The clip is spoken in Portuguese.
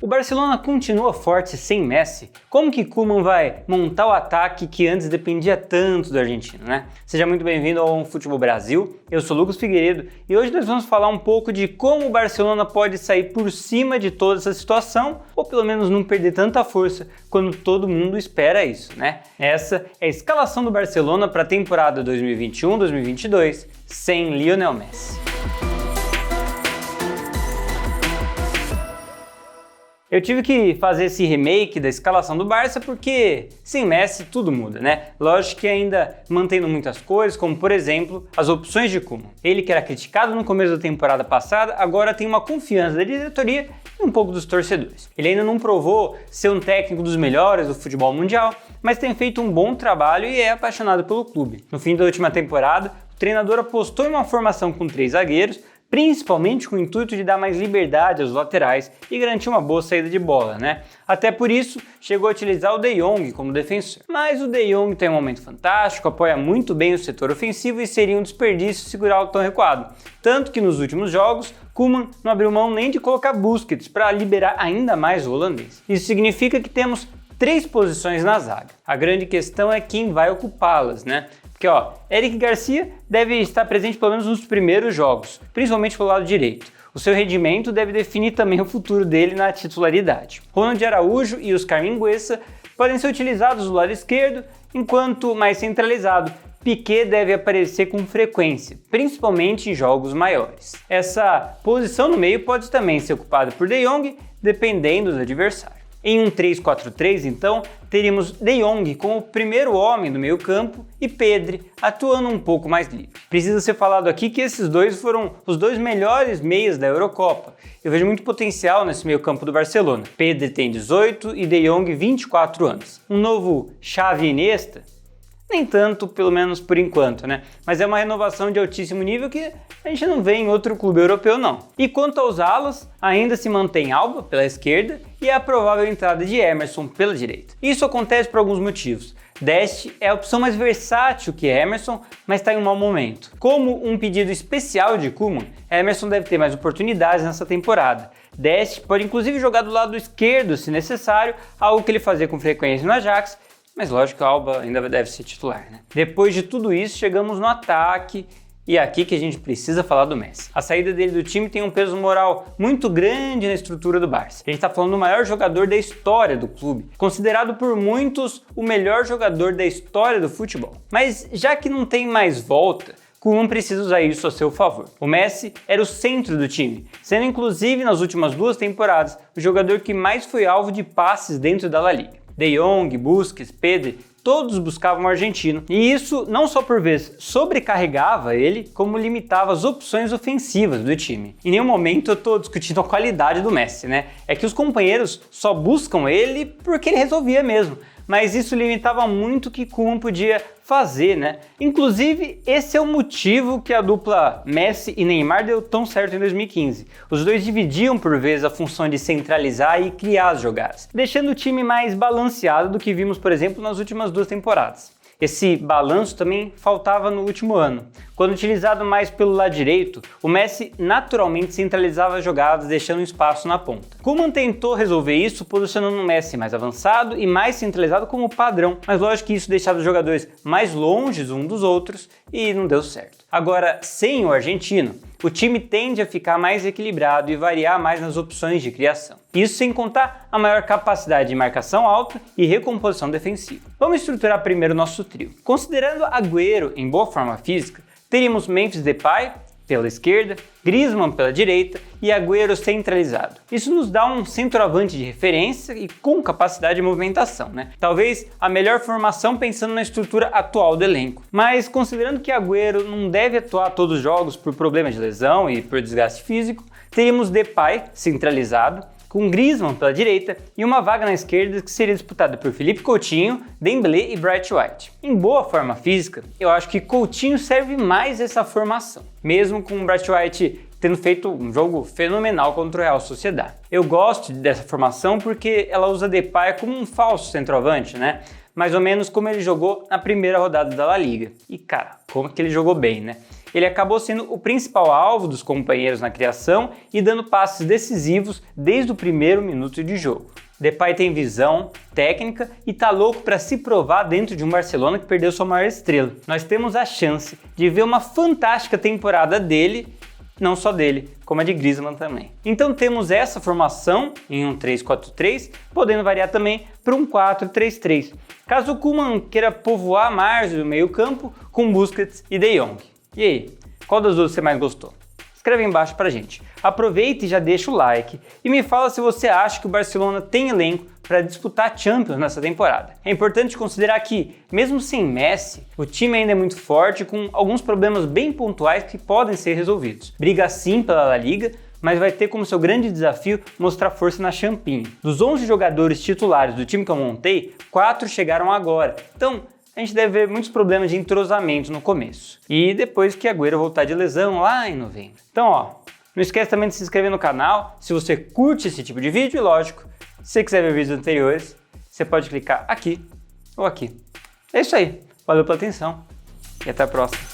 O Barcelona continua forte sem Messi? Como que Koeman vai montar o ataque que antes dependia tanto do argentino, né? Seja muito bem-vindo ao Futebol Brasil, eu sou Lucas Figueiredo e hoje nós vamos falar um pouco de como o Barcelona pode sair por cima de toda essa situação, ou pelo menos não perder tanta força quando todo mundo espera isso, né? Essa é a escalação do Barcelona para a temporada 2021-2022 sem Lionel Messi. Eu tive que fazer esse remake da escalação do Barça porque sem Messi tudo muda, né? Lógico que ainda mantendo muitas coisas, como por exemplo, as opções de Koeman. Ele que era criticado no começo da temporada passada, agora tem uma confiança da diretoria e um pouco dos torcedores. Ele ainda não provou ser um técnico dos melhores do futebol mundial, mas tem feito um bom trabalho e é apaixonado pelo clube. No fim da última temporada, o treinador apostou em uma formação com 3 zagueiros, principalmente com o intuito de dar mais liberdade aos laterais e garantir uma boa saída de bola, né? Até por isso, chegou a utilizar o De Jong como defensor. Mas o De Jong tem um momento fantástico, apoia muito bem o setor ofensivo e seria um desperdício segurar o tão recuado. Tanto que nos últimos jogos, Koeman não abriu mão nem de colocar Busquets para liberar ainda mais o holandês. Isso significa que temos 3 posições na zaga. A grande questão é quem vai ocupá-las, né? Porque, Eric Garcia deve estar presente pelo menos nos primeiros jogos, principalmente pelo lado direito. O seu rendimento deve definir também o futuro dele na titularidade. Ronald Araújo e Oscar Mingueza podem ser utilizados do lado esquerdo, enquanto mais centralizado, Piqué deve aparecer com frequência, principalmente em jogos maiores. Essa posição no meio pode também ser ocupada por De Jong, dependendo do adversário. Em um 3-4-3, então, teríamos De Jong como o primeiro homem do meio-campo e Pedri atuando um pouco mais livre. Precisa ser falado aqui que esses dois foram os 2 melhores meias da Eurocopa. Eu vejo muito potencial nesse meio-campo do Barcelona. Pedri tem 18 e De Jong 24 anos. Um novo Xavi Iniesta? Nem tanto, pelo menos por enquanto, né? Mas é uma renovação de altíssimo nível que a gente não vê em outro clube europeu, não. E quanto aos alas, ainda se mantém Alba pela esquerda e a provável entrada de Emerson pela direita. Isso acontece por alguns motivos. Dest é a opção mais versátil que Emerson, mas está em um mau momento. Como um pedido especial de Koeman, Emerson deve ter mais oportunidades nessa temporada. Dest pode inclusive jogar do lado esquerdo se necessário, algo que ele fazia com frequência no Ajax, mas lógico que o Alba ainda deve ser titular, né? Depois de tudo isso, chegamos no ataque e é aqui que a gente precisa falar do Messi. A saída dele do time tem um peso moral muito grande na estrutura do Barça. A gente está falando do maior jogador da história do clube, considerado por muitos o melhor jogador da história do futebol. Mas já que não tem mais volta, Koeman precisa usar isso a seu favor. O Messi era o centro do time, sendo inclusive nas últimas 2 temporadas o jogador que mais foi alvo de passes dentro da La Liga. De Jong, Busquets, Pedri, todos buscavam o argentino. E isso não só por vezes sobrecarregava ele, como limitava as opções ofensivas do time. Em nenhum momento eu estou discutindo a qualidade do Messi, né? É que os companheiros só buscam ele porque ele resolvia mesmo. Mas isso limitava muito o que Koeman podia fazer, né? Inclusive, esse é o motivo que a dupla Messi e Neymar deu tão certo em 2015. Os dois dividiam por vezes a função de centralizar e criar as jogadas, deixando o time mais balanceado do que vimos, por exemplo, nas últimas 2 temporadas. Esse balanço também faltava no último ano. Quando utilizado mais pelo lado direito, o Messi naturalmente centralizava as jogadas, deixando espaço na ponta. Koeman tentou resolver isso posicionando o Messi mais avançado e mais centralizado como padrão, mas lógico que isso deixava os jogadores mais longe um dos outros e não deu certo. Agora, sem o argentino, o time tende a ficar mais equilibrado e variar mais nas opções de criação. Isso sem contar a maior capacidade de marcação alta e recomposição defensiva. Vamos estruturar primeiro o nosso trio. Considerando Agüero em boa forma física, teríamos Memphis Depay pela esquerda, Griezmann pela direita e Agüero centralizado. Isso nos dá um centroavante de referência e com capacidade de movimentação, né? Talvez a melhor formação pensando na estrutura atual do elenco. Mas considerando que Agüero não deve atuar todos os jogos por problemas de lesão e por desgaste físico, teríamos Depay centralizado, com Griezmann pela direita e uma vaga na esquerda que seria disputada por Philippe Coutinho, Dembélé e Bright White. Em boa forma física, eu acho que Coutinho serve mais essa formação, mesmo com o Bright White tendo feito um jogo fenomenal contra o Real Sociedad. Eu gosto dessa formação porque ela usa Depay como um falso centroavante, né? Mais ou menos como ele jogou na primeira rodada da La Liga. E cara, como que ele jogou bem, né? ele acabou sendo o principal alvo dos companheiros na criação e dando passes decisivos desde o primeiro minuto de jogo. Depay tem visão, técnica e tá louco para se provar dentro de um Barcelona que perdeu sua maior estrela. Nós temos a chance de ver uma fantástica temporada dele, não só dele, como a de Griezmann também. Então temos essa formação em um 3-4-3, podendo variar também para um 4-3-3, caso o Koeman queira povoar a margem do meio campo com Busquets e De Jong. E aí, qual das duas você mais gostou? Escreve aí embaixo pra gente. Aproveita e já deixa o like e me fala se você acha que o Barcelona tem elenco para disputar a Champions nessa temporada. É importante considerar que, mesmo sem Messi, o time ainda é muito forte com alguns problemas bem pontuais que podem ser resolvidos. Briga sim pela La Liga, mas vai ter como seu grande desafio mostrar força na Champions. Dos 11 jogadores titulares do time que eu montei, 4 chegaram agora. Então, a gente deve ver muitos problemas de entrosamento no começo. E depois que Agüero voltar de lesão lá em novembro. Então, não esquece também de se inscrever no canal se você curte esse tipo de vídeo e, lógico, se você quiser ver vídeos anteriores, você pode clicar aqui ou aqui. É isso aí. Valeu pela atenção e até a próxima.